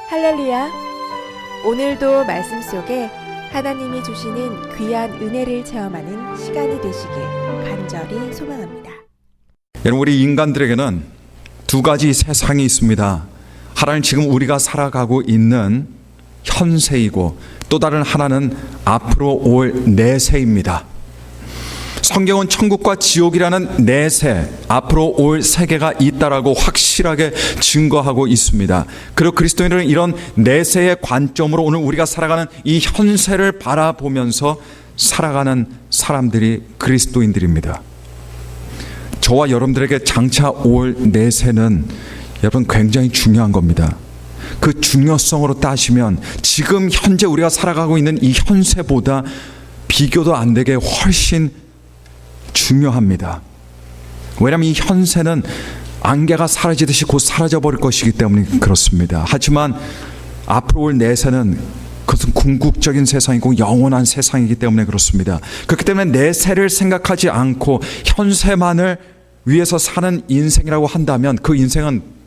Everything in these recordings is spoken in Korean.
할렐루야! 오늘도 말씀 속에 하나님이 주시는 귀한 은혜를 체험하는 시간이 되시길 간절히 소망합니다. 여러분, 우리 인간들에게는 두 가지 세상이 있습니다. 하나는 지금 우리가 살아가고 있는 현세이고, 또 다른 하나는 앞으로 올 내세입니다. 성경은 천국과 지옥이라는 내세, 앞으로 올 세계가 있다라고 확실하게 증거하고 있습니다. 그리고 그리스도인들은 이런 내세의 관점으로 오늘 우리가 살아가는 이 현세를 바라보면서 살아가는 사람들이 그리스도인들입니다. 저와 여러분들에게 장차 올 내세는 여러분 굉장히 중요한 겁니다. 그 중요성으로 따지면 지금 현재 우리가 살아가고 있는 이 현세보다 비교도 안 되게 훨씬 중요합니다. 왜냐하면 이 현세는 안개가 사라지듯이 곧 사라져버릴 것이기 때문에 그렇습니다. 하지만 앞으로 올 내세는 그것은 궁극적인 세상이고 영원한 세상이기 때문에 그렇습니다. 그렇기 때문에 내세를 생각하지 않고 현세만을 위해서 사는 인생이라고 한다면 그 인생은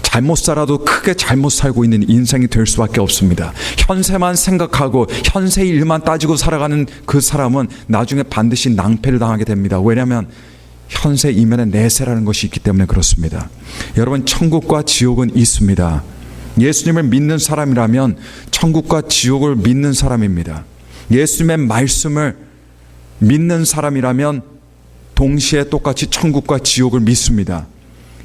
잘못 살아도 크게 잘못 살고 있는 인생이 될 수밖에 없습니다. 현세만 생각하고 현세의 일만 따지고 살아가는 그 사람은 나중에 반드시 낭패를 당하게 됩니다. 왜냐하면 현세 이면에 내세라는 것이 있기 때문에 그렇습니다. 여러분, 천국과 지옥은 있습니다. 예수님을 믿는 사람이라면 천국과 지옥을 믿는 사람입니다. 예수님의 말씀을 믿는 사람이라면 동시에 똑같이 천국과 지옥을 믿습니다.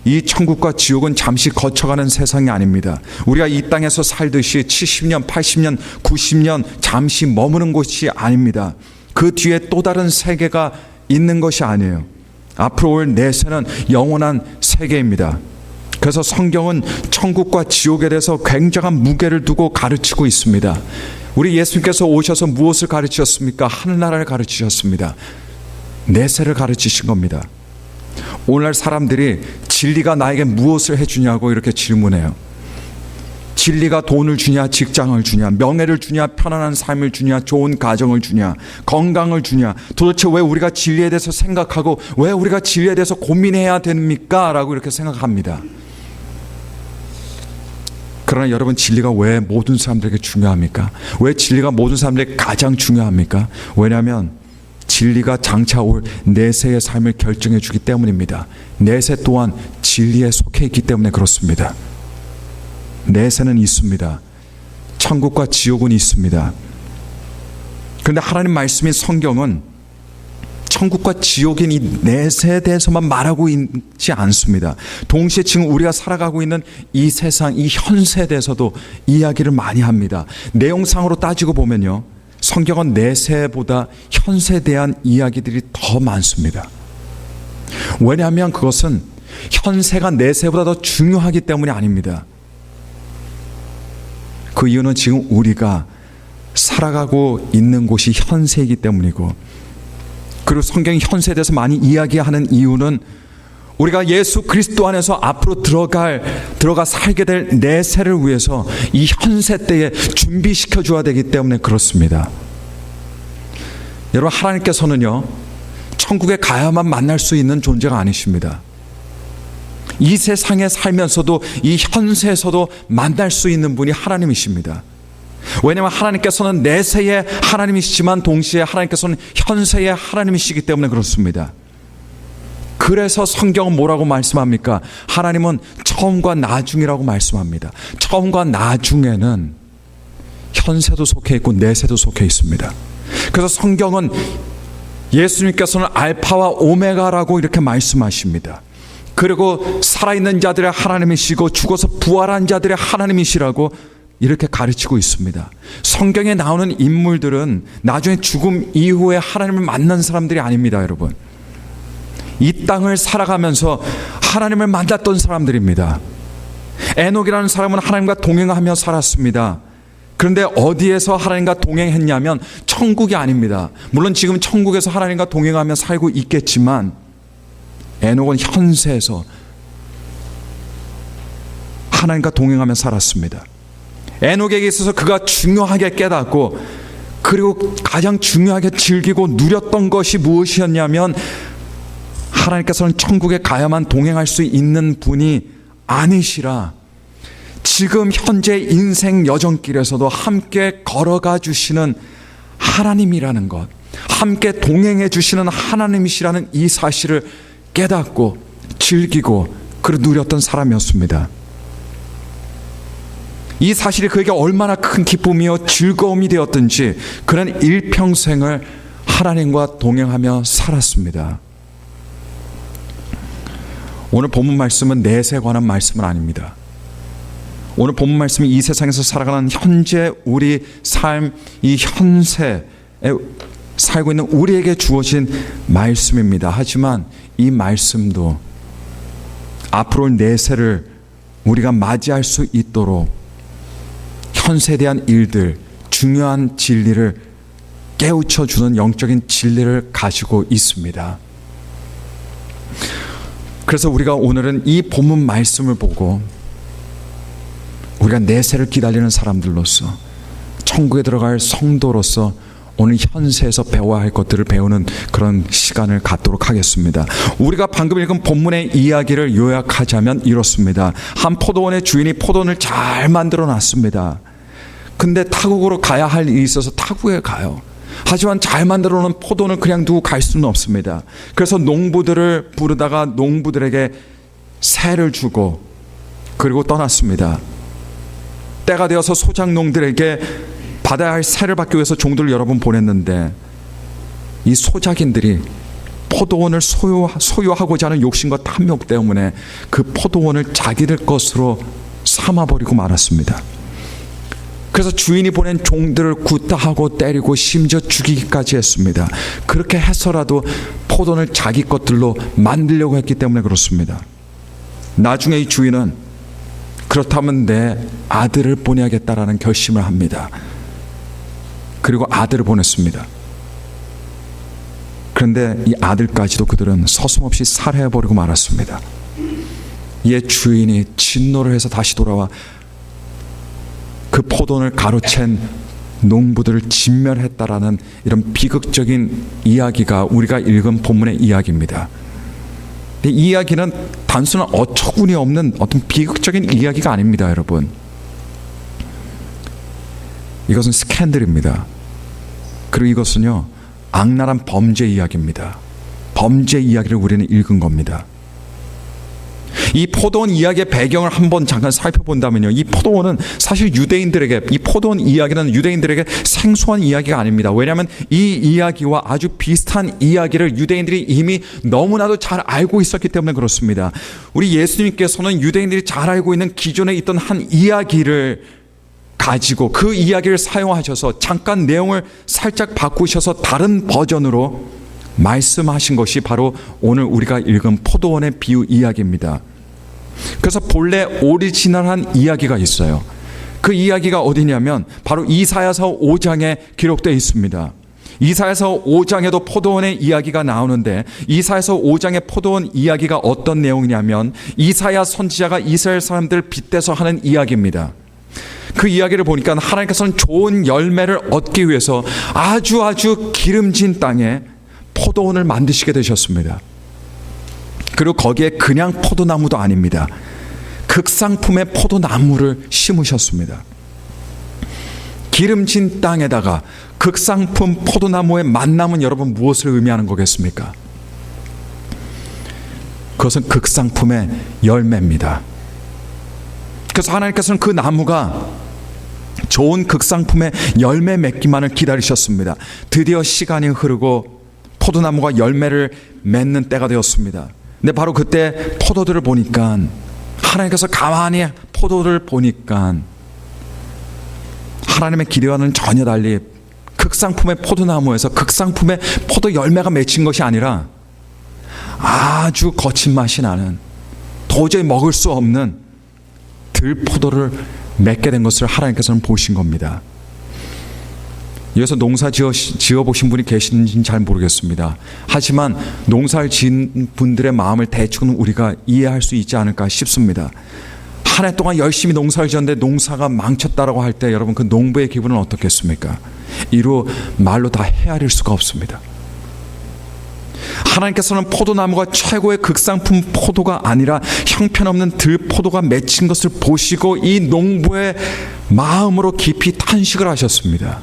이 천국과 지옥은 잠시 거쳐가는 세상이 아닙니다. 우리가 이 땅에서 살듯이 70년, 80년, 90년 잠시 머무는 곳이 아닙니다. 그 뒤에 또 다른 세계가 있는 것이 아니에요. 앞으로 올 내세는 영원한 세계입니다. 그래서 성경은 천국과 지옥에 대해서 굉장한 무게를 두고 가르치고 있습니다. 우리 예수님께서 오셔서 무엇을 가르치셨습니까? 하늘나라를 가르치셨습니다. 내세를 가르치신 겁니다. 오늘날 사람들이 진리가 나에게 무엇을 해주냐고 이렇게 질문해요. 진리가 돈을 주냐, 직장을 주냐, 명예를 주냐, 편안한 삶을 주냐, 좋은 가정을 주냐, 건강을 주냐, 도대체 왜 우리가 진리에 대해서 생각하고 왜 우리가 진리에 대해서 고민해야 됩니까? 라고 이렇게 생각합니다. 그러나 여러분, 진리가 왜 모든 사람들에게 중요합니까? 왜 진리가 모든 사람들에게 가장 중요합니까? 왜냐하면 진리가 장차 올 내세의 삶을 결정해 주기 때문입니다. 내세 또한 진리에 속해 있기 때문에 그렇습니다. 내세는 있습니다. 천국과 지옥은 있습니다. 그런데 하나님 말씀인 성경은 천국과 지옥인 이 내세에 대해서만 말하고 있지 않습니다. 동시에 지금 우리가 살아가고 있는 이 세상, 이 현세에 대해서도 이야기를 많이 합니다. 내용상으로 따지고 보면요, 성경은 내세보다 현세에 대한 이야기들이 더 많습니다. 왜냐하면 그것은 현세가 내세보다 더 중요하기 때문이 아닙니다. 그 이유는 지금 우리가 살아가고 있는 곳이 현세이기 때문이고, 그리고 성경이 현세에 대해서 많이 이야기하는 이유는 우리가 예수 그리스도 안에서 앞으로 들어가 살게 될 내세를 위해서 이 현세 때에 준비시켜 줘야 되기 때문에 그렇습니다. 여러분, 하나님께서는요, 천국에 가야만 만날 수 있는 존재가 아니십니다. 이 세상에 살면서도 이 현세에서도 만날 수 있는 분이 하나님이십니다. 왜냐하면 하나님께서는 내세의 하나님이시지만 동시에 하나님께서는 현세의 하나님이시기 때문에 그렇습니다. 그래서 성경은 뭐라고 말씀합니까? 하나님은 처음과 나중이라고 말씀합니다. 처음과 나중에는 현세도 속해 있고 내세도 속해 있습니다. 그래서 성경은 예수님께서는 알파와 오메가라고 이렇게 말씀하십니다. 그리고 살아있는 자들의 하나님이시고 죽어서 부활한 자들의 하나님이시라고 이렇게 가르치고 있습니다. 성경에 나오는 인물들은 나중에 죽음 이후에 하나님을 만난 사람들이 아닙니다, 여러분. 이 땅을 살아가면서 하나님을 만났던 사람들입니다. 에녹이라는 사람은 하나님과 동행하며 살았습니다. 그런데 어디에서 하나님과 동행했냐면 천국이 아닙니다. 물론 지금 천국에서 하나님과 동행하며 살고 있겠지만 에녹은 현세에서 하나님과 동행하며 살았습니다. 에녹에게 있어서 그가 중요하게 깨닫고 그리고 가장 중요하게 즐기고 누렸던 것이 무엇이었냐면 하나님께서는 천국에 가야만 동행할 수 있는 분이 아니시라 지금 현재 인생 여정길에서도 함께 걸어가 주시는 하나님이라는 것, 함께 동행해 주시는 하나님이시라는 이 사실을 깨닫고 즐기고 그를 누렸던 사람이었습니다. 이 사실이 그에게 얼마나 큰 기쁨이요 즐거움이 되었든지 그는 일평생을 하나님과 동행하며 살았습니다. 오늘 본문 말씀은 넷에 관한 말씀은 아닙니다. 오늘 본문 말씀이 이 세상에서 살아가는 현재 우리 삶, 이 현세에 살고 있는 우리에게 주어진 말씀입니다. 하지만 이 말씀도 앞으로 올 내세를 우리가 맞이할 수 있도록 현세에 대한 일들, 중요한 진리를 깨우쳐 주는 영적인 진리를 가지고 있습니다. 그래서 우리가 오늘은 이 본문 말씀을 보고 우리가 내세를 기다리는 사람들로서 천국에 들어갈 성도로서 오늘 현세에서 배워야 할 것들을 배우는 그런 시간을 갖도록 하겠습니다. 우리가 방금 읽은 본문의 이야기를 요약하자면 이렇습니다. 한 포도원의 주인이 포도원을 잘 만들어 놨습니다. 근데 타국으로 가야 할 일이 있어서 타국에 가요. 하지만 잘 만들어 놓은 포도원을 그냥 두고 갈 수는 없습니다. 그래서 농부들을 부르다가 농부들에게 세를 주고 그리고 떠났습니다. 때가 되어서 소작농들에게 받아야 할 세를 받기 위해서 종들을 여러 번 보냈는데 이 소작인들이 포도원을 소유하고자 하는 욕심과 탐욕 때문에 그 포도원을 자기들 것으로 삼아버리고 말았습니다. 그래서 주인이 보낸 종들을 구타하고 때리고 심지어 죽이기까지 했습니다. 그렇게 해서라도 포도원을 자기 것들로 만들려고 했기 때문에 그렇습니다. 나중에 이 주인은 그렇다면 내 아들을 보내야겠다라는 결심을 합니다. 그리고 아들을 보냈습니다. 그런데 이 아들까지도 그들은 서슴없이 살해해버리고 말았습니다. 이에 주인이 진노를 해서 다시 돌아와 그 포도원을 가로챈 농부들을 진멸했다라는 이런 비극적인 이야기가 우리가 읽은 본문의 이야기입니다. 이 이야기는 단순한 어처구니 없는 어떤 비극적인 이야기가 아닙니다, 여러분. 이것은 스캔들입니다. 그리고 이것은요, 악랄한 범죄 이야기입니다. 범죄 이야기를 우리는 읽은 겁니다. 이 포도원 이야기의 배경을 한번 잠깐 살펴본다면요, 이 포도원은 사실 유대인들에게, 이 포도원 이야기는 유대인들에게 생소한 이야기가 아닙니다. 왜냐하면 이 이야기와 아주 비슷한 이야기를 유대인들이 이미 너무나도 잘 알고 있었기 때문에 그렇습니다. 우리 예수님께서는 유대인들이 잘 알고 있는 기존에 있던 한 이야기를 가지고 그 이야기를 사용하셔서 잠깐 내용을 살짝 바꾸셔서 다른 버전으로 말씀하신 것이 바로 오늘 우리가 읽은 포도원의 비유 이야기입니다. 그래서 본래 오리지널한 이야기가 있어요. 그 이야기가 어디냐면 바로 이사야서 5장에 기록되어 있습니다. 이사야서 5장에도 포도원의 이야기가 나오는데 이사야서 5장의 포도원 이야기가 어떤 내용이냐면 이사야 선지자가 이스라엘 사람들을 빗대서 하는 이야기입니다. 그 이야기를 보니까 하나님께서는 좋은 열매를 얻기 위해서 아주 기름진 땅에 포도원을 만드시게 되셨습니다. 그리고 거기에 그냥 포도나무도 아닙니다. 극상품의 포도나무를 심으셨습니다. 기름진 땅에다가 극상품 포도나무의 만남은 여러분 무엇을 의미하는 거겠습니까? 그것은 극상품의 열매입니다. 그래서 하나님께서는 그 나무가 좋은 극상품의 열매 맺기만을 기다리셨습니다. 드디어 시간이 흐르고 포도나무가 열매를 맺는 때가 되었습니다. 근데 바로 그때 포도들을 보니까 하나님께서 가만히 포도를 보니까 하나님의 기대와는 전혀 달리 극상품의 포도나무에서 극상품의 포도 열매가 맺힌 것이 아니라 아주 거친 맛이 나는 도저히 먹을 수 없는 들포도를 맺게 된 것을 하나님께서는 보신 겁니다. 여기서 농사 지어보신 분이 계시는지는 잘 모르겠습니다. 하지만 농사를 지은 분들의 마음을 대충은 우리가 이해할 수 있지 않을까 싶습니다. 한 해 동안 열심히 농사를 지었는데 농사가 망쳤다라고 할 때 여러분 그 농부의 기분은 어떻겠습니까? 이루 말로 다 헤아릴 수가 없습니다. 하나님께서는 포도나무가 최고의 극상품 포도가 아니라 형편없는 들포도가 맺힌 것을 보시고 이 농부의 마음으로 깊이 탄식을 하셨습니다.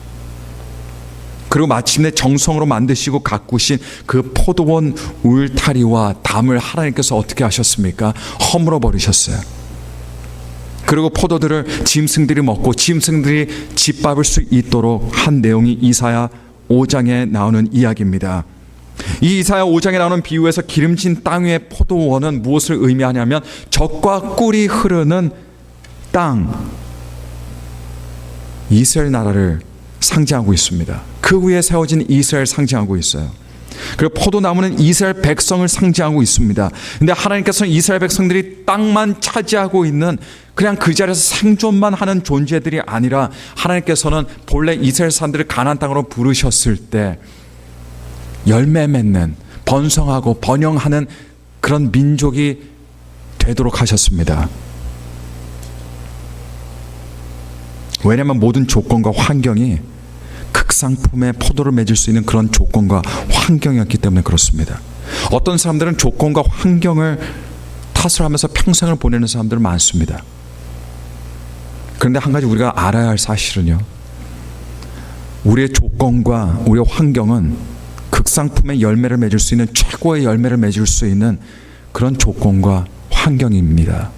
그리고 마침내 정성으로 만드시고 가꾸신 그 포도원 울타리와 담을 하나님께서 어떻게 하셨습니까? 허물어 버리셨어요. 그리고 포도들을 짐승들이 먹고 짐승들이 짓밟을 수 있도록 한 내용이 이사야 5장에 나오는 이야기입니다. 이 이사야 5장에 나오는 비유에서 기름진 땅 위의 포도원은 무엇을 의미하냐면 젖과 꿀이 흐르는 땅, 이스라엘 나라를 상징하고 있습니다. 그 위에 세워진 이스라엘 상징하고 있어요. 그리고 포도나무는 이스라엘 백성을 상징하고 있습니다. 근데 하나님께서는 이스라엘 백성들이 땅만 차지하고 있는 그냥 그 자리에서 생존만 하는 존재들이 아니라 하나님께서는 본래 이스라엘 사람들을 가나안 땅으로 부르셨을 때 열매 맺는, 번성하고 번영하는 그런 민족이 되도록 하셨습니다. 왜냐하면 모든 조건과 환경이 극상품의 포도를 맺을 수 있는 그런 조건과 환경이었기 때문에 그렇습니다. 어떤 사람들은 조건과 환경을 탓을 하면서 평생을 보내는 사람들은 많습니다. 그런데 한 가지 우리가 알아야 할 사실은요, 우리의 조건과 우리의 환경은 극상품의 열매를 맺을 수 있는, 최고의 열매를 맺을 수 있는 그런 조건과 환경입니다.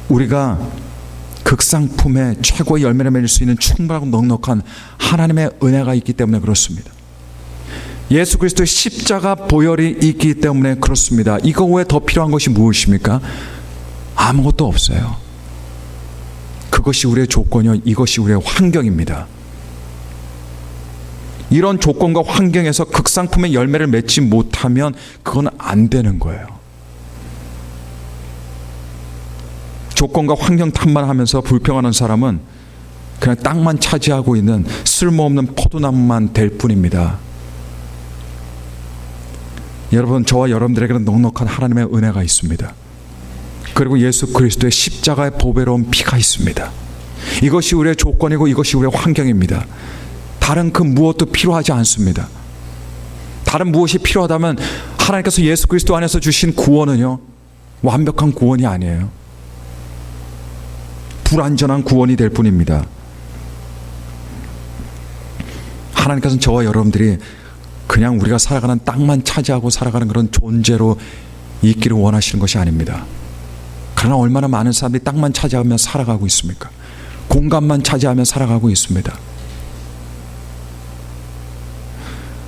우리가 극상품의 최고의 열매를 맺을 수 있는 충분하고 넉넉한 하나님의 은혜가 있기 때문에 그렇습니다. 예수 그리스도의 십자가 보혈이 있기 때문에 그렇습니다. 이거 외에 더 필요한 것이 무엇입니까? 아무것도 없어요. 그것이 우리의 조건이요, 이것이 우리의 환경입니다. 이런 조건과 환경에서 극상품의 열매를 맺지 못하면 그건 안 되는 거예요. 조건과 환경 탓만 하면서 불평하는 사람은 그냥 땅만 차지하고 있는 쓸모없는 포도나무만 될 뿐입니다. 여러분, 저와 여러분들에게는 넉넉한 하나님의 은혜가 있습니다. 그리고 예수 그리스도의 십자가의 보배로운 피가 있습니다. 이것이 우리의 조건이고 이것이 우리의 환경입니다. 다른 그 무엇도 필요하지 않습니다. 다른 무엇이 필요하다면 하나님께서 예수 그리스도 안에서 주신 구원은요, 완벽한 구원이 아니에요. 불완전한 구원이 될 뿐입니다. 하나님께서는 저와 여러분들이 그냥 우리가 살아가는 땅만 차지하고 살아가는 그런 존재로 있기를 원하시는 것이 아닙니다. 그러나 얼마나 많은 사람들이 땅만 차지하며 살아가고 있습니까? 공간만 차지하며 살아가고 있습니다.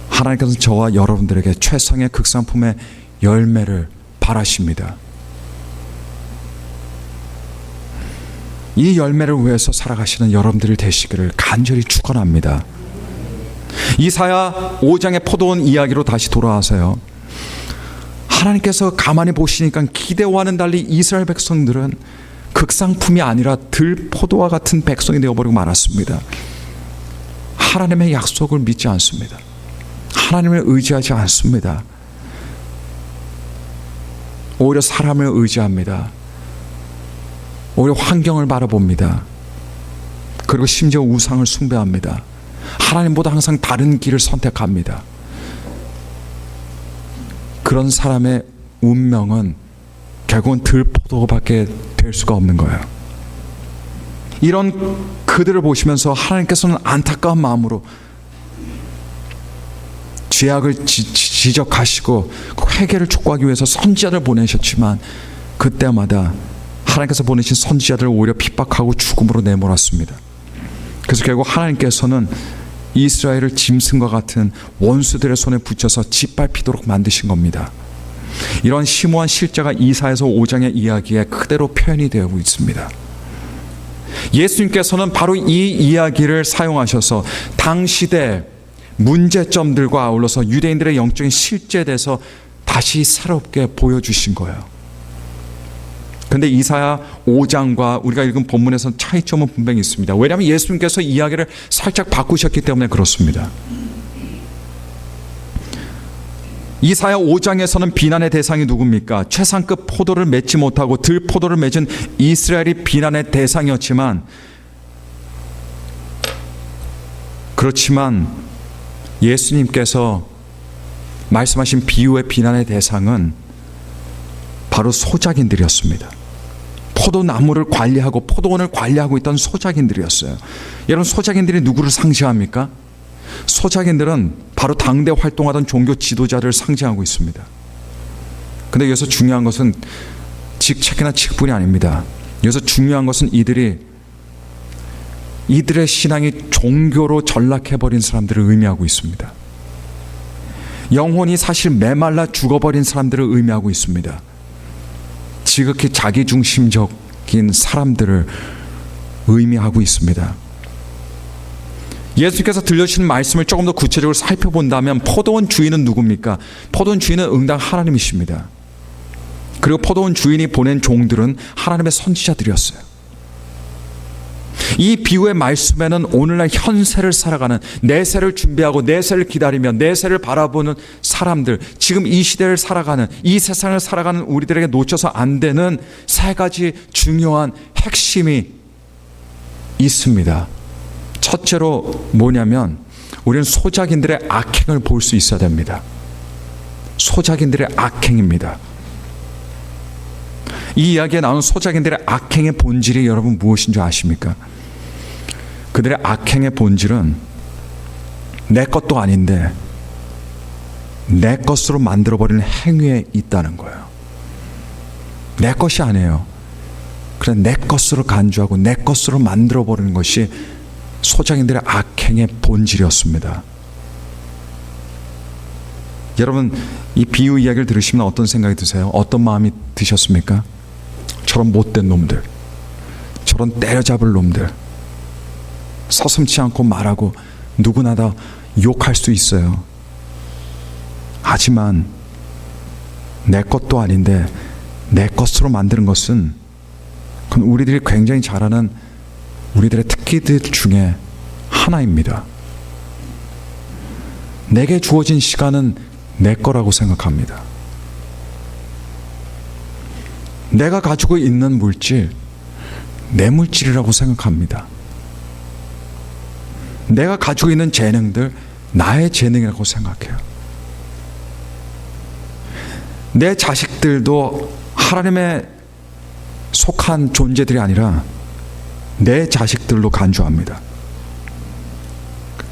하나님께서는 저와 여러분들에게 최상의 극상품의 열매를 바라십니다. 이 열매를 위해서 살아가시는 여러분들이 되시기를 간절히 축원합니다. 이사야 5장의 포도원 이야기로 다시 돌아와서요, 하나님께서 가만히 보시니까 기대와는 달리 이스라엘 백성들은 극상품이 아니라 들포도와 같은 백성이 되어버리고 말았습니다. 하나님의 약속을 믿지 않습니다. 하나님을 의지하지 않습니다. 오히려 사람을 의지합니다. 오히려 환경을 바라봅니다. 그리고 심지어 우상을 숭배합니다. 하나님보다 항상 다른 길을 선택합니다. 그런 사람의 운명은 결국은 들포도밖에 될 수가 없는 거예요. 이런 그들을 보시면서 하나님께서는 안타까운 마음으로 죄악을 지적하시고 회개를 촉구하기 위해서 선지자를 보내셨지만 그때마다 하나님께서 보내신 선지자들을 오히려 핍박하고 죽음으로 내몰았습니다. 그래서 결국 하나님께서는 이스라엘을 짐승과 같은 원수들의 손에 붙여서 짓밟히도록 만드신 겁니다. 이런 심오한 실제가 이사야서 5장의 이야기에 그대로 표현이 되고 있습니다. 예수님께서는 바로 이 이야기를 사용하셔서 당시대 문제점들과 아울러서 유대인들의 영적인 실제에 대해서 다시 새롭게 보여주신 거예요. 그런데 이사야 5장과 우리가 읽은 본문에서는 차이점은 분명히 있습니다. 왜냐하면 예수님께서 이야기를 살짝 바꾸셨기 때문에 그렇습니다. 이사야 5장에서는 비난의 대상이 누굽니까? 최상급 포도를 맺지 못하고 들포도를 맺은 이스라엘이 비난의 대상이었지만, 그렇지만 예수님께서 말씀하신 비유의 비난의 대상은 바로 소작인들이었습니다. 포도나무를 관리하고 포도원을 관리하고 있던 소작인들이었어요. 여러분, 소작인들이 누구를 상징합니까? 소작인들은 바로 당대 활동하던 종교 지도자를 상징하고 있습니다. 근데 여기서 중요한 것은 직책이나 직분이 아닙니다. 여기서 중요한 것은 이들의 신앙이 종교로 전락해버린 사람들을 의미하고 있습니다. 영혼이 사실 메말라 죽어버린 사람들을 의미하고 있습니다. 지극히 자기중심적인 사람들을 의미하고 있습니다. 예수께서 들려주신 말씀을 조금 더 구체적으로 살펴본다면 포도원 주인은 누굽니까? 포도원 주인은 응당 하나님이십니다. 그리고 포도원 주인이 보낸 종들은 하나님의 선지자들이었어요. 이 비유의 말씀에는 오늘날 현세를 살아가는, 내세를 준비하고 내세를 기다리며 내세를 바라보는 사람들, 지금 이 시대를 살아가는, 이 세상을 살아가는 우리들에게 놓쳐서 안 되는 세 가지 중요한 핵심이 있습니다. 첫째로 뭐냐면 우리는 소작인들의 악행을 볼 수 있어야 됩니다. 소작인들의 악행입니다. 이 이야기에 나오는 소작인들의 악행의 본질이 여러분 무엇인 줄 아십니까? 그들의 악행의 본질은 내 것도 아닌데 내 것으로 만들어버리는 행위에 있다는 거예요. 내 것이 아니에요. 그래, 내 것으로 간주하고 내 것으로 만들어버리는 것이 소작인들의 악행의 본질이었습니다. 여러분, 이 비유 이야기를 들으시면 어떤 생각이 드세요? 어떤 마음이 드셨습니까? 저런 못된 놈들, 저런 때려잡을 놈들, 서슴지 않고 말하고 누구나 다 욕할 수 있어요. 하지만 내 것도 아닌데 내 것으로 만드는 것은, 그건 우리들이 굉장히 잘 아는 우리들의 특기들 중에 하나입니다. 내게 주어진 시간은 내 거라고 생각합니다. 내가 가지고 있는 물질, 내 물질이라고 생각합니다. 내가 가지고 있는 재능들, 나의 재능이라고 생각해요. 내 자식들도 하나님의 속한 존재들이 아니라 내 자식들로 간주합니다.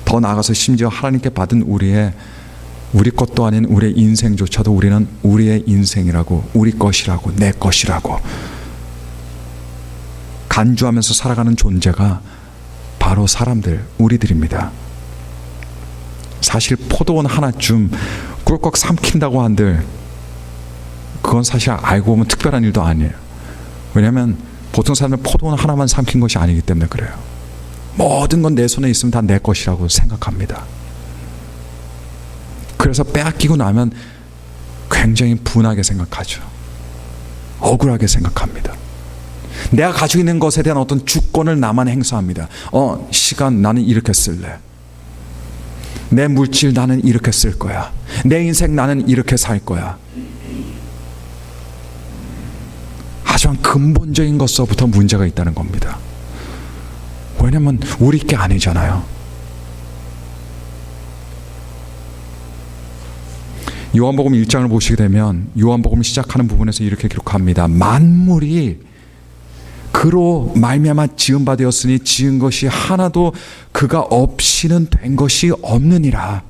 더 나아가서 심지어 하나님께 받은 우리 것도 아닌 우리의 인생조차도 우리는 우리의 인생이라고, 우리 것이라고, 내 것이라고 간주하면서 살아가는 존재가 바로 사람들, 우리들입니다. 사실 포도원 하나쯤 꿀꺽 삼킨다고 한들 그건 사실 알고 보면 특별한 일도 아니에요. 왜냐하면 보통 사람들은 포도원 하나만 삼킨 것이 아니기 때문에 그래요. 모든 건 내 손에 있으면 다 내 것이라고 생각합니다. 그래서 빼앗기고 나면 굉장히 분하게 생각하죠. 억울하게 생각합니다. 내가 가지고 있는 것에 대한 어떤 주권을 나만 행사합니다. 시간 나는 이렇게 쓸래. 내 물질 나는 이렇게 쓸 거야. 내 인생 나는 이렇게 살 거야. 하지만 근본적인 것서부터 문제가 있다는 겁니다. 왜냐면 우리 게 아니잖아요. 요한복음 1장을 보시게 되면 요한복음 시작하는 부분에서 이렇게 기록합니다. 만물이 그로 말미암아 지은 바 되었으니 지은 것이 하나도 그가 없이는 된 것이 없느니라.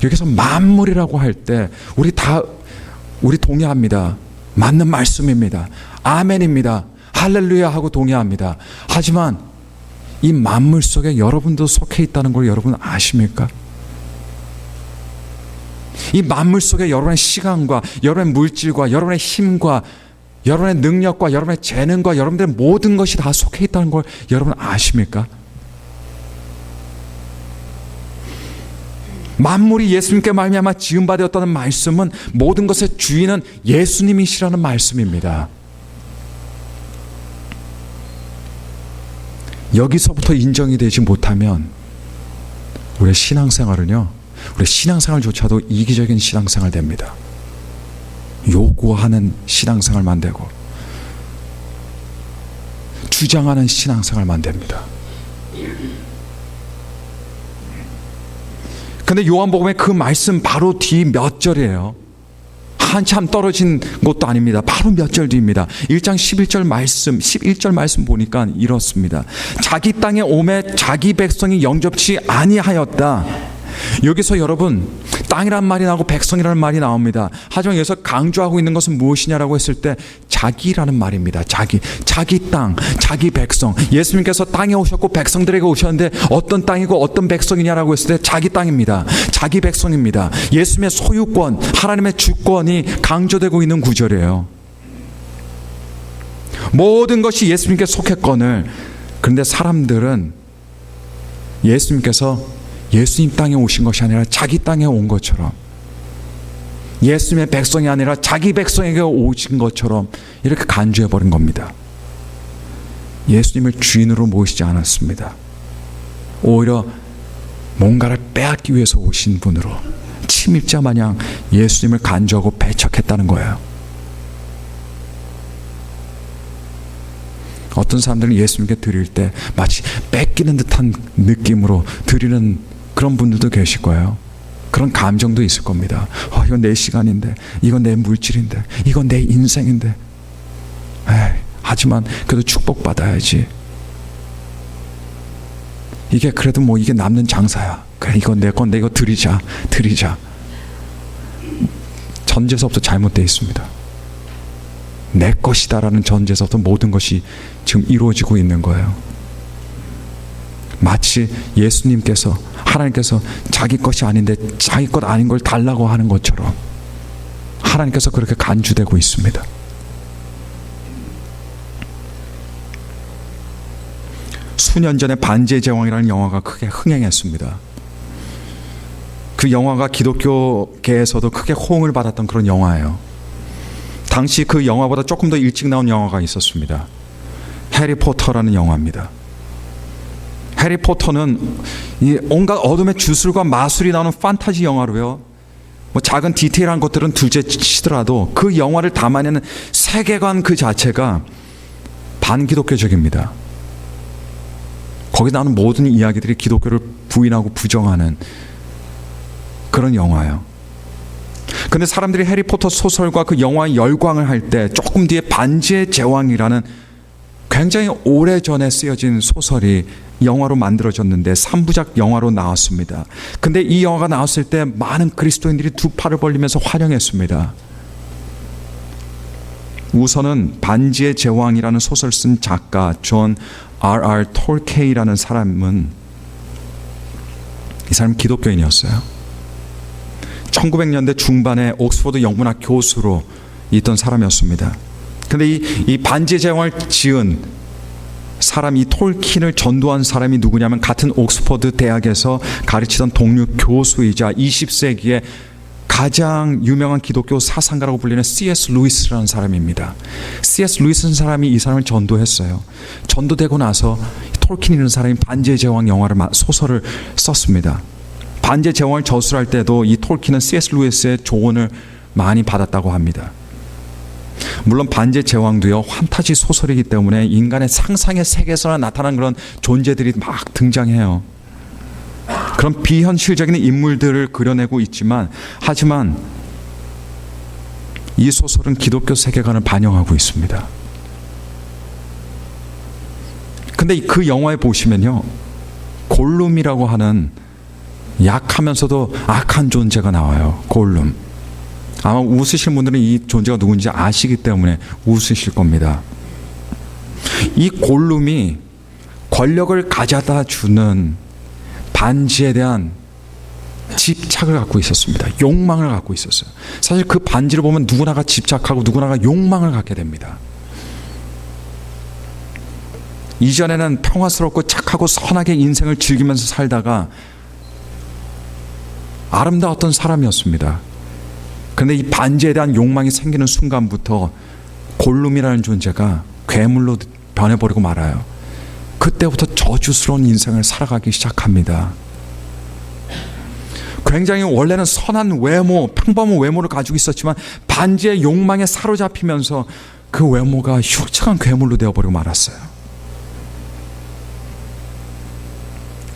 여기서 만물이라고 할 때 우리 동의합니다. 맞는 말씀입니다. 아멘입니다. 할렐루야 하고 동의합니다. 하지만 이 만물 속에 여러분도 속해 있다는 걸 여러분 아십니까? 이 만물 속에 여러분의 시간과 여러분의 물질과 여러분의 힘과 여러분의 능력과 여러분의 재능과 여러분들의 모든 것이 다 속해 있다는 걸 여러분 아십니까? 만물이 예수님께 말미암아 지은 바 되었다는 말씀은 모든 것의 주인은 예수님이시라는 말씀입니다. 여기서부터 인정이 되지 못하면 우리의 신앙생활은요, 우리 신앙생활조차도 이기적인 신앙생활 됩니다. 요구하는 신앙생활만 되고 주장하는 신앙생활만 됩니다. 근데 요한복음의 그 말씀 바로 뒤 몇 절이에요. 한참 떨어진 것도 아닙니다. 바로 몇 절 뒤입니다. 1장 11절 말씀, 11절 말씀 보니까 이렇습니다. 자기 땅에 오매 자기 백성이 영접치 아니하였다. 여기서 여러분, 땅이란 말이 나오고 백성이라는 말이 나옵니다. 하지만 여기서 강조하고 있는 것은 무엇이냐라고 했을 때 자기라는 말입니다. 자기 땅, 자기 백성. 예수님께서 땅에 오셨고 백성들에게 오셨는데 어떤 땅이고 어떤 백성이냐라고 했을 때 자기 땅입니다. 자기 백성입니다. 예수님의 소유권, 하나님의 주권이 강조되고 있는 구절이에요. 모든 것이 예수님께 속했거늘, 그런데 사람들은 예수님 땅에 오신 것이 아니라 자기 땅에 온 것처럼, 예수님의 백성이 아니라 자기 백성에게 오신 것처럼 이렇게 간주해버린 겁니다. 예수님을 주인으로 모시지 않았습니다. 오히려 뭔가를 빼앗기 위해서 오신 분으로 침입자 마냥 예수님을 간주하고 배척했다는 거예요. 어떤 사람들은 예수님께 드릴 때 마치 뺏기는 듯한 느낌으로 드리는 그런 분들도 계실 거예요. 그런 감정도 있을 겁니다. 이건 내 시간인데, 이건 내 물질인데, 이건 내 인생인데, 하지만 그래도 축복받아야지. 이게 그래도 뭐 이게 남는 장사야. 그래, 이건 내 건데 이거 드리자. 전제서부터 잘못되어 있습니다. 내 것이다라는 전제서부터 모든 것이 지금 이루어지고 있는 거예요. 마치 하나님께서 자기 것이 아닌데 자기 것 아닌 걸 달라고 하는 것처럼 하나님께서 그렇게 간주되고 있습니다. 수년 전에 반지의 제왕이라는 영화가 크게 흥행했습니다. 그 영화가 기독교계에서도 크게 호응을 받았던 그런 영화예요. 당시 그 영화보다 조금 더 일찍 나온 영화가 있었습니다. 해리포터라는 영화입니다. 해리포터는 온갖 어둠의 주술과 마술이 나오는 판타지 영화로요. 뭐 작은 디테일한 것들은 둘째 치더라도 그 영화를 담아내는 세계관 그 자체가 반기독교적입니다. 거기 나오는 모든 이야기들이 기독교를 부인하고 부정하는 그런 영화예요. 근데 사람들이 해리포터 소설과 그 영화의 열광을 할 때 조금 뒤에 반지의 제왕이라는 굉장히 오래전에 쓰여진 소설이 영화로 만들어졌는데 3부작 영화로 나왔습니다. 근데 이 영화가 나왔을 때 많은 그리스도인들이 두 팔을 벌리면서 환영했습니다. 우선은 반지의 제왕이라는 소설 쓴 작가 존 R.R. 톨케이라는 사람은 이 사람은 기독교인이었어요. 1900년대 중반에 옥스퍼드 영문학 교수로 있던 사람이었습니다. 근데 이 반지의 제왕을 지은 사람, 이 톨킨을 전도한 사람이 누구냐면 같은 옥스퍼드 대학에서 가르치던 동료 교수이자 20세기에 가장 유명한 기독교 사상가라고 불리는 C.S. 루이스라는 사람입니다. C.S. 루이스라는 사람이 이 사람을 전도했어요. 전도되고 나서 톨킨이라는 사람이 반지의 제왕 소설을 썼습니다. 반지의 제왕을 저술할 때도 이 톨킨은 C.S. 루이스의 조언을 많이 받았다고 합니다. 물론 반지의 제왕도요, 판타지 소설이기 때문에 인간의 상상의 세계에서나 나타나는 그런 존재들이 막 등장해요. 그런 비현실적인 인물들을 그려내고 있지만, 하지만 이 소설은 기독교 세계관을 반영하고 있습니다. 근데 그 영화에 보시면요, 골룸이라고 하는 약하면서도 악한 존재가 나와요. 골룸. 아마 웃으실 분들은 이 존재가 누군지 아시기 때문에 웃으실 겁니다. 이 골룸이 권력을 가져다 주는 반지에 대한 집착을 갖고 있었습니다. 욕망을 갖고 있었어요. 사실 그 반지를 보면 누구나가 집착하고 누구나가 욕망을 갖게 됩니다. 이전에는 평화스럽고 착하고 선하게 인생을 즐기면서 살다가 아름다웠던 사람이었습니다. 그런데 이 반지에 대한 욕망이 생기는 순간부터 골룸이라는 존재가 괴물로 변해버리고 말아요. 그때부터 저주스러운 인생을 살아가기 시작합니다. 굉장히 원래는 선한 외모, 평범한 외모를 가지고 있었지만 반지의 욕망에 사로잡히면서 그 외모가 흉측한 괴물로 되어버리고 말았어요.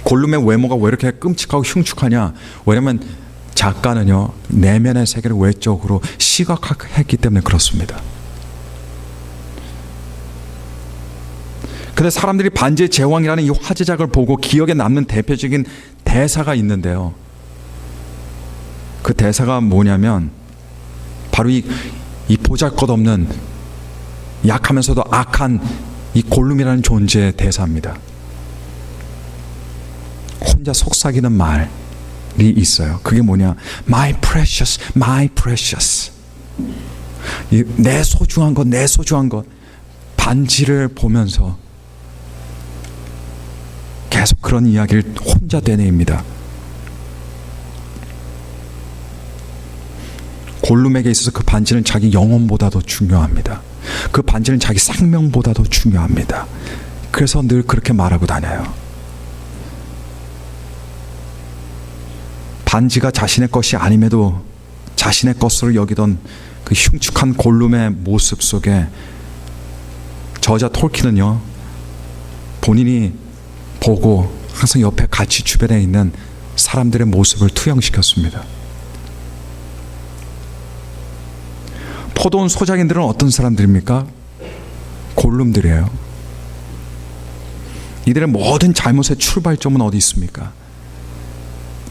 골룸의 외모가 왜 이렇게 끔찍하고 흉측하냐? 왜냐면 작가는요, 내면의 세계를 외적으로 시각화했기 때문에 그렇습니다. 근데 사람들이 반지의 제왕이라는 이 화제작을 보고 기억에 남는 대표적인 대사가 있는데요. 그 대사가 뭐냐면 바로 이 보잘것없는 약하면서도 악한 이 골룸이라는 존재의 대사입니다. 혼자 속삭이는 말이 있어요. 그게 뭐냐? My precious, my precious. 내 소중한 것, 내 소중한 것. 반지를 보면서 계속 그런 이야기를 혼자 되뇌입니다. 골룸에게 있어서 그 반지는 자기 영혼보다도 중요합니다. 그 반지는 자기 생명보다도 중요합니다. 그래서 늘 그렇게 말하고 다녀요. 반지가 자신의 것이 아님에도 자신의 것으로 여기던 그 흉측한 골룸의 모습 속에 저자 톨킨은요, 본인이 보고 항상 옆에 같이 주변에 있는 사람들의 모습을 투영시켰습니다. 포도원 소작인들은 어떤 사람들입니까? 골룸들이에요. 이들의 모든 잘못의 출발점은 어디 있습니까?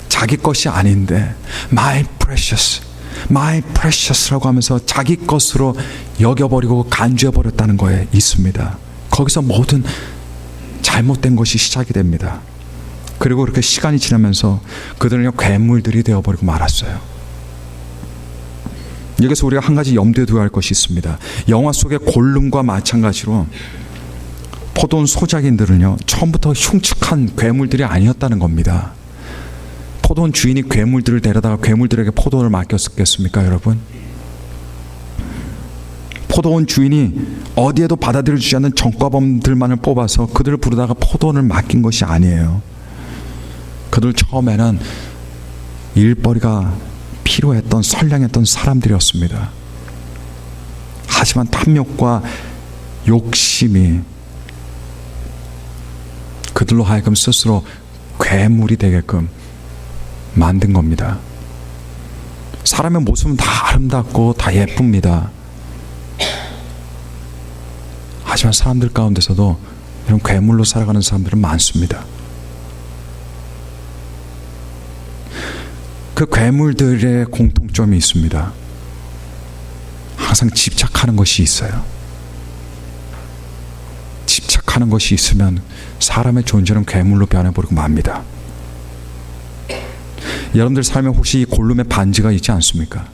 자기 것이 아닌데 my precious, my precious라고 하면서 자기 것으로 여겨버리고 간주해버렸다는 거에 있습니다. 거기서 모든 잘못된 것이 시작이 됩니다. 그리고 그렇게 시간이 지나면서 그들은 괴물들이 되어버리고 말았어요. 여기서 우리가 한 가지 염두에 두어야 할 것이 있습니다. 영화 속의 골룸과 마찬가지로 포도원 소작인들은요, 처음부터 흉측한 괴물들이 아니었다는 겁니다. 포도원 주인이 괴물들을 데려다가 괴물들에게 포도원을 맡겼겠습니까, 여러분? 포도원 주인이 어디에도 받아들여주지 않는 전과범들만을 뽑아서 그들을 부르다가 포도원을 맡긴 것이 아니에요. 그들 처음에는 일벌이가 필요했던, 선량했던 사람들이었습니다. 하지만 탐욕과 욕심이 그들로 하여금 스스로 괴물이 되게끔 만든 겁니다. 사람의 모습은 다 아름답고 다 예쁩니다. 하지만 사람들 가운데서도 이런 괴물로 살아가는 사람들은 많습니다. 그 괴물들의 공통점이 있습니다. 항상 집착하는 것이 있어요. 집착하는 것이 있으면 사람의 존재는 괴물로 변해버리고 맙니다. 여러분들 삶에 혹시 이 골룸의 반지가 있지 않습니까?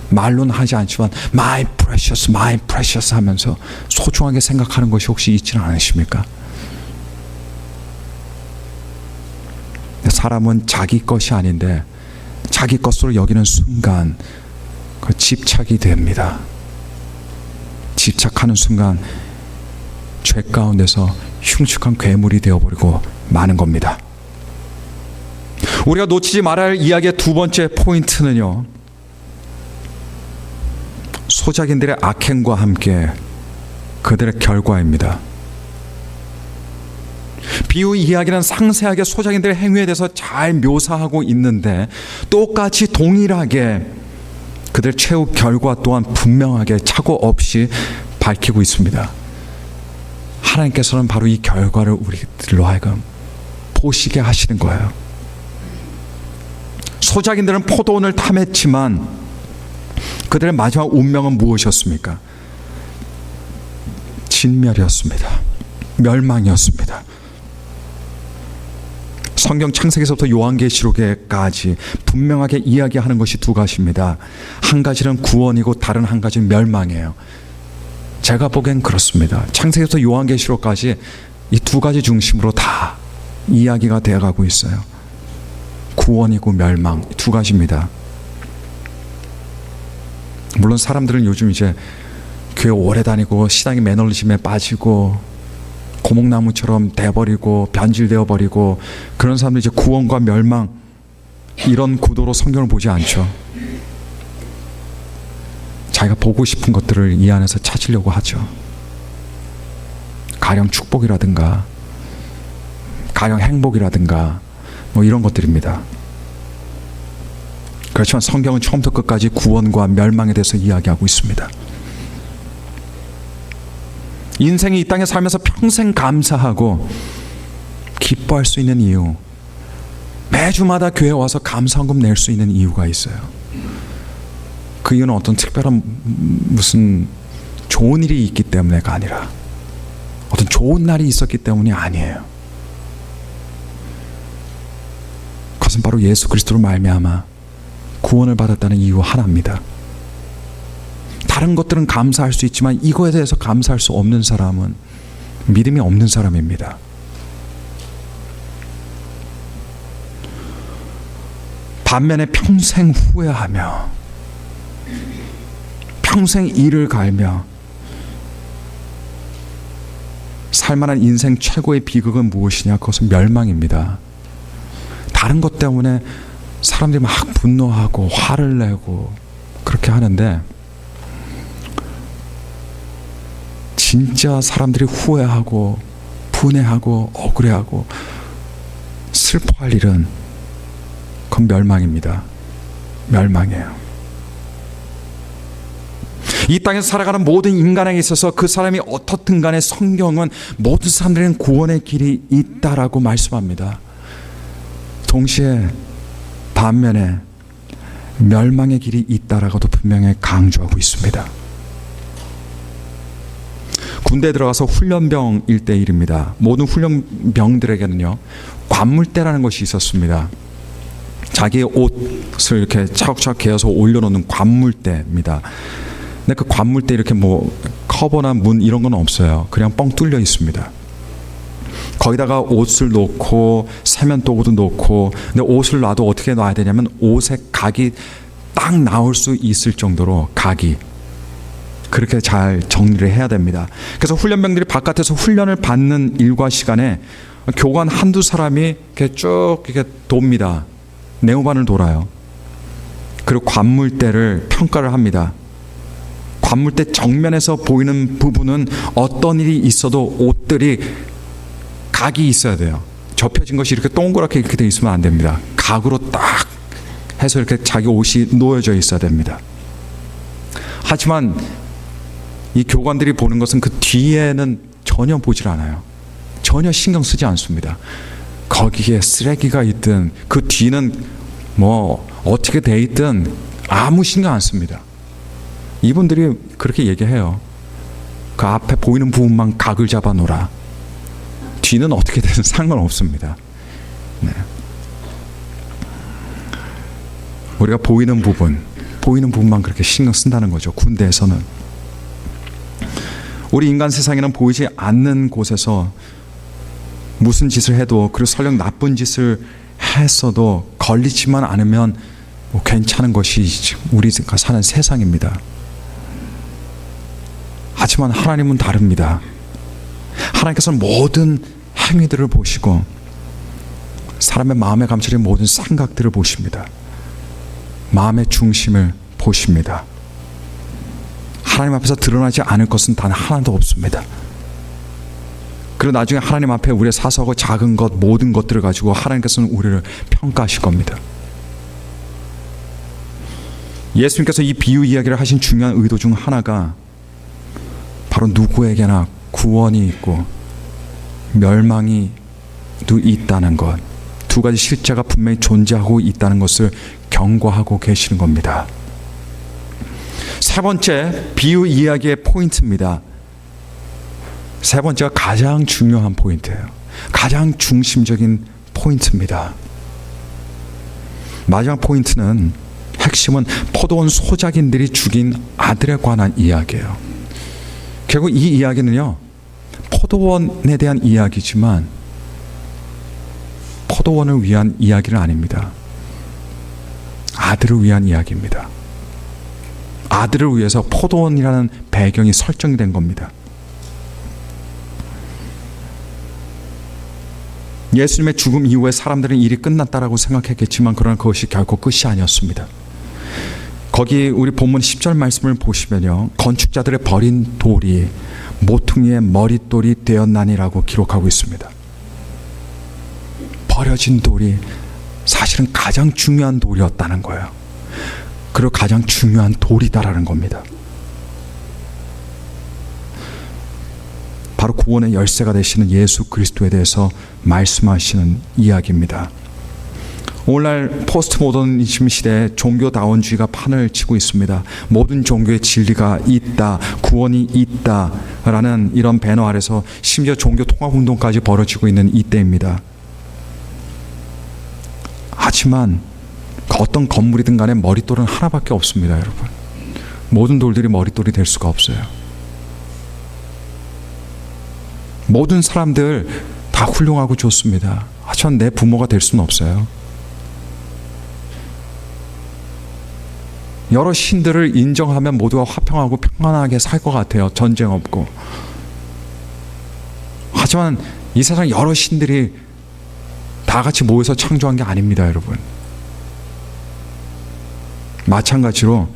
말로는 하지 않지만 my precious 하면서 소중하게 생각하는 것이 혹시 있지는 않으십니까? 사람은 자기 것이 아닌데 자기 것으로 여기는 순간 그 집착이 됩니다. 집착하는 순간 죄 가운데서 흉측한 괴물이 되어버리고 마는 겁니다. 우리가 놓치지 말아야 할 이야기의 두 번째 포인트는요, 소작인들의 악행과 함께 그들의 결과입니다. 비유 이야기는 상세하게 소작인들의 행위에 대해서 잘 묘사하고 있는데 똑같이 동일하게 그들 최후 결과 또한 분명하게 착오 없이 밝히고 있습니다. 하나님께서는 바로 이 결과를 우리들로 하여금 보시게 하시는 거예요. 소작인들은 포도원을 탐했지만 그들의 마지막 운명은 무엇이었습니까? 진멸이었습니다. 멸망이었습니다. 성경 창세기서부터 요한계시록에까지 분명하게 이야기하는 것이 두 가지입니다. 한 가지는 구원이고 다른 한 가지는 멸망이에요. 제가 보기엔 그렇습니다. 창세기부터 요한계시록까지 이 두 가지 중심으로 다 이야기가 되어가고 있어요. 구원이고 멸망, 두 가지입니다. 물론 사람들은 요즘 이제 교회 오래 다니고 신앙의 매너리즘에 빠지고 고목나무처럼 돼버리고 변질되어 버리고 그런 사람들이 이제 구원과 멸망 이런 구도로 성경을 보지 않죠. 자기가 보고 싶은 것들을 이 안에서 찾으려고 하죠. 가령 축복이라든가 가령 행복이라든가 뭐 이런 것들입니다. 그렇지만 성경은 처음부터 끝까지 구원과 멸망에 대해서 이야기하고 있습니다. 인생이 이 땅에 살면서 평생 감사하고 기뻐할 수 있는 이유, 매주마다 교회에 와서 감사헌금 낼 수 있는 이유가 있어요. 그 이유는 어떤 특별한 무슨 좋은 일이 있기 때문에가 아니라 어떤 좋은 날이 있었기 때문이 아니에요. 그것은 바로 예수 그리스도로 말미암아 구원을 받았다는 이유 하나입니다. 다른 것들은 감사할 수 있지만 이거에 대해서 감사할 수 없는 사람은 믿음이 없는 사람입니다. 반면에 평생 후회하며 평생 이를 갈며 살만한 인생 최고의 비극은 무엇이냐? 그것은 멸망입니다. 다른 것 때문에 사람들이 막 분노하고 화를 내고 그렇게 하는데 진짜 사람들이 후회하고 분해하고 억울해하고 슬퍼할 일은 그건 멸망입니다. 멸망이에요. 이 땅에서 살아가는 모든 인간에게 있어서 그 사람이 어떻든 간에 성경은 모든 사람들에게는 구원의 길이 있다라고 말씀합니다. 동시에 반면에 멸망의 길이 있다라고도 분명히 강조하고 있습니다. 군대에 들어가서 훈련병일 때 일입니다. 모든 훈련병들에게는요 관물대라는 것이 있었습니다. 자기의 옷을 이렇게 차곡차곡 개어서 올려놓는 관물대입니다. 근데 그 관물대 이렇게 뭐 커버나 문 이런 건 없어요. 그냥 뻥 뚫려 있습니다. 거기다가 옷을 놓고 세면도구도 놓고, 근데 옷을 놔도 어떻게 놔야 되냐면 옷에 각이 딱 나올 수 있을 정도로 각이 그렇게 잘 정리를 해야 됩니다. 그래서 훈련병들이 바깥에서 훈련을 받는 일과 시간에 교관 한두 사람이 이렇게 쭉 이렇게 돕니다. 네모반을 돌아요. 그리고 관물대를 평가를 합니다. 관물대 정면에서 보이는 부분은 어떤 일이 있어도 옷들이 각이 있어야 돼요. 접혀진 것이 이렇게 동그랗게 이렇게 돼 있으면 안 됩니다. 각으로 딱 해서 이렇게 자기 옷이 놓여져 있어야 됩니다. 하지만 이 교관들이 보는 것은 그 뒤에는 전혀 보질 않아요. 전혀 신경 쓰지 않습니다. 거기에 쓰레기가 있든 그 뒤는 뭐 어떻게 돼 있든 아무 신경 안 씁니다. 이분들이 그렇게 얘기해요. 그 앞에 보이는 부분만 각을 잡아 놓으라. 뒤는 어떻게 되든 상관없습니다. 네. 우리가 보이는 부분만 그렇게 신경 쓴다는 거죠. 군대에서는. 우리 인간 세상에는 보이지 않는 곳에서 무슨 짓을 해도, 그리고 설령 나쁜 짓을 했어도 걸리지만 않으면 뭐 괜찮은 것이 우리가 사는 세상입니다. 하지만 하나님은 다릅니다. 하나님께서는 모든 행위들을 보시고 사람의 마음에 감춰진 모든 생각들을 보십니다. 마음의 중심을 보십니다. 하나님 앞에서 드러나지 않을 것은 단 하나도 없습니다. 그리고 나중에 하나님 앞에 우리의 사소하고 작은 것, 모든 것들을 가지고 하나님께서는 우리를 평가하실 겁니다. 예수님께서 이 비유 이야기를 하신 중요한 의도 중 하나가 바로 누구에게나 구원이 있고 멸망이 있다는 것, 두 가지 실제가 분명히 존재하고 있다는 것을 경고하고 계시는 겁니다. 세 번째 비유 이야기의 포인트입니다. 세 번째가 가장 중요한 포인트예요. 가장 중심적인 포인트입니다. 마지막 포인트는, 핵심은 포도원 소작인들이 죽인 아들에 관한 이야기예요. 결국 이 이야기는요, 포도원에 대한 이야기지만 포도원을 위한 이야기는 아닙니다. 아들을 위한 이야기입니다. 아들을 위해서 포도원이라는 배경이 설정이 된 겁니다. 예수님의 죽음 이후에 사람들은 일이 끝났다라고 생각했겠지만 그러나 그것이 결코 끝이 아니었습니다. 거기 우리 본문 10절 말씀을 보시면요, 건축자들의 버린 돌이 모퉁이의 머릿돌이 되었나니라고 기록하고 있습니다. 버려진 돌이 사실은 가장 중요한 돌이었다는 거예요. 그리고 가장 중요한 돌이다라는 겁니다. 바로 구원의 열쇠가 되시는 예수 그리스도에 대해서 말씀하시는 이야기입니다. 오늘날 포스트 모더니즘 시대에 종교다원주의가 판을 치고 있습니다. 모든 종교에 진리가 있다, 구원이 있다라는 이런 배너 아래서 심지어 종교 통합운동까지 벌어지고 있는 이때입니다. 하지만 어떤 건물이든 간에 머릿돌은 하나밖에 없습니다, 여러분. 모든 돌들이 머릿돌이 될 수가 없어요. 모든 사람들 다 훌륭하고 좋습니다. 하지만 내 부모가 될 수는 없어요. 여러 신들을 인정하면 모두가 화평하고 평안하게 살 것 같아요. 전쟁 없고. 하지만 이 세상 여러 신들이 다 같이 모여서 창조한 게 아닙니다, 여러분. 마찬가지로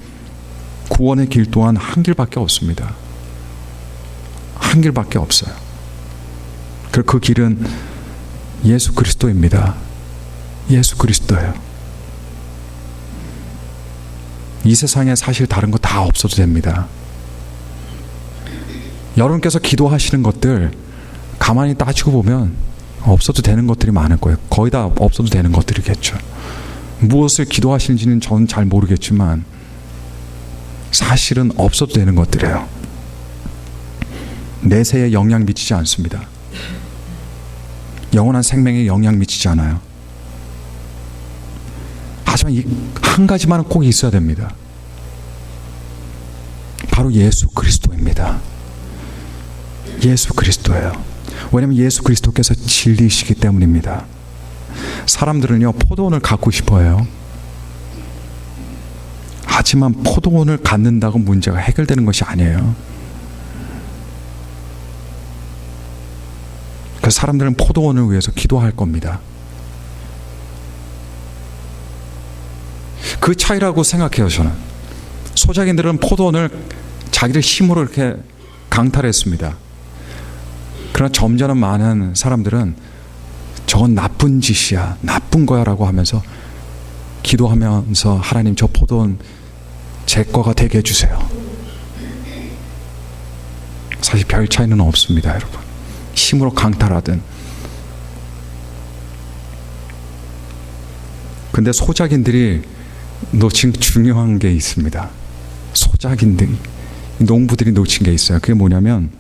구원의 길 또한 한 길밖에 없습니다. 한 길밖에 없어요. 그 길은 예수 그리스도입니다. 예수 그리스도예요. 이 세상에 사실 다른 거 다 없어도 됩니다. 여러분께서 기도하시는 것들 가만히 따지고 보면 없어도 되는 것들이 많을 거예요. 거의 다 없어도 되는 것들이겠죠. 무엇을 기도하시는지는 저는 잘 모르겠지만 사실은 없어도 되는 것들이에요. 내세에 영향 미치지 않습니다. 영원한 생명에 영향 미치지 않아요. 하지만 이 한 가지만은 꼭 있어야 됩니다. 바로 예수 그리스도입니다. 예수 그리스도예요. 왜냐하면 예수 그리스도께서 진리이시기 때문입니다. 사람들은요, 포도원을 갖고 싶어 해요. 하지만 포도원을 갖는다고 문제가 해결되는 것이 아니에요. 그 사람들은 포도원을 위해서 기도할 겁니다. 그 차이라고 생각해요, 저는. 소작인들은 포도원을 자기들 힘으로 이렇게 강탈했습니다. 그러나 점잖은 많은 사람들은 저건 나쁜 짓이야, 나쁜 거야 라고 하면서 기도하면서 하나님 저 포도원 제 거가 되게 해주세요. 사실 별 차이는 없습니다, 여러분. 힘으로 강탈하든. 근데 소작인들이 놓친 중요한 게 있습니다. 소작인들이, 농부들이 놓친 게 있어요. 그게 뭐냐면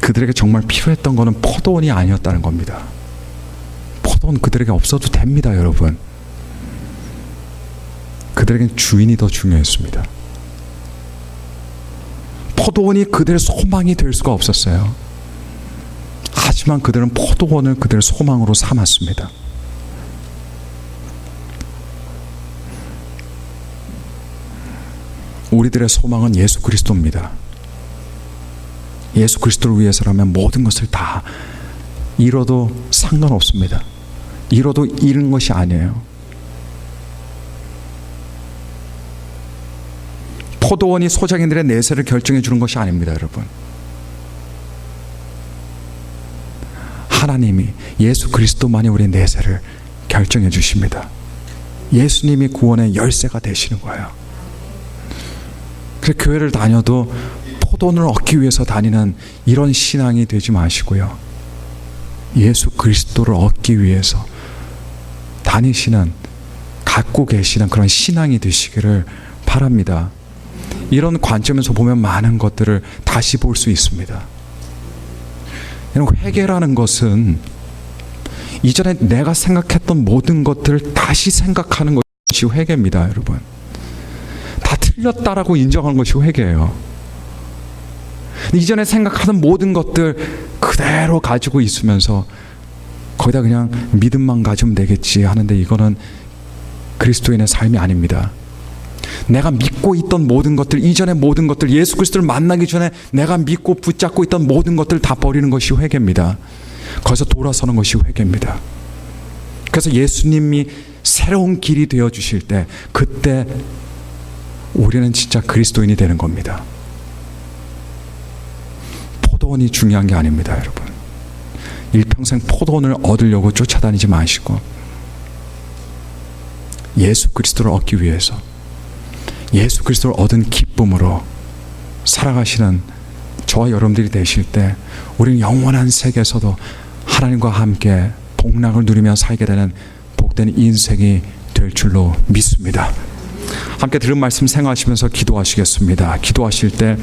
그들에게 정말 필요했던 거는 포도원이 아니었다는 겁니다. 포도원 그들에게 없어도 됩니다, 여러분. 그들에겐 주인이 더 중요했습니다. 포도원이 그들의 소망이 될 수가 없었어요. 하지만 그들은 포도원을 그들의 소망으로 삼았습니다. 우리들의 소망은 예수 그리스도입니다. 예수 그리스도를 위해서라면 모든 것을 다 잃어도 상관없습니다. 잃어도 잃은 것이 아니에요. 포도원이 소작인들의 내세를 결정해 주는 것이 아닙니다, 여러분. 하나님이, 예수 그리스도만이 우리의 내세를 결정해 주십니다. 예수님이 구원의 열쇠가 되시는 거예요. 그래서 교회를 다녀도 포도원을 얻기 위해서 다니는 이런 신앙이 되지 마시고요. 예수 그리스도를 얻기 위해서 다니시는, 갖고 계시는 그런 신앙이 되시기를 바랍니다. 이런 관점에서 보면 많은 것들을 다시 볼 수 있습니다. 회개라는 것은 이전에 내가 생각했던 모든 것들을 다시 생각하는 것이 회개입니다, 여러분. 다 틀렸다라고 인정하는 것이 회개예요. 이전에 생각하던 모든 것들 그대로 가지고 있으면서 거기다 그냥 믿음만 가지면 되겠지 하는데 이거는 그리스도인의 삶이 아닙니다. 내가 믿고 있던 모든 것들, 이전의 모든 것들, 예수 그리스도를 만나기 전에 내가 믿고 붙잡고 있던 모든 것들 다 버리는 것이 회개입니다. 거기서 돌아서는 것이 회개입니다. 그래서 예수님이 새로운 길이 되어 주실 때 그때 우리는 진짜 그리스도인이 되는 겁니다. 포도원이 중요한 게 아닙니다, 여러분. 일평생 포도원을 얻으려고 쫓아다니지 마시고 예수 그리스도를 얻기 위해서 예수 그리스도를 얻은 기쁨으로 살아가시는 저와 여러분들이 되실 때 우리는 영원한 세계에서도 하나님과 함께 복락을 누리며 살게 되는 복된 인생이 될 줄로 믿습니다. 함께 들은 말씀 생각하시면서 기도하시겠습니다. 기도하실 때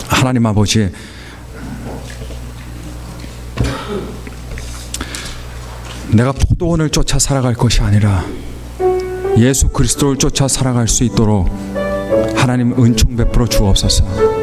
하나님 아버지, 내가 포도원을 쫓아 살아갈 것이 아니라 예수 그리스도를 쫓아 살아갈 수 있도록 하나님 은총 베풀어 주옵소서.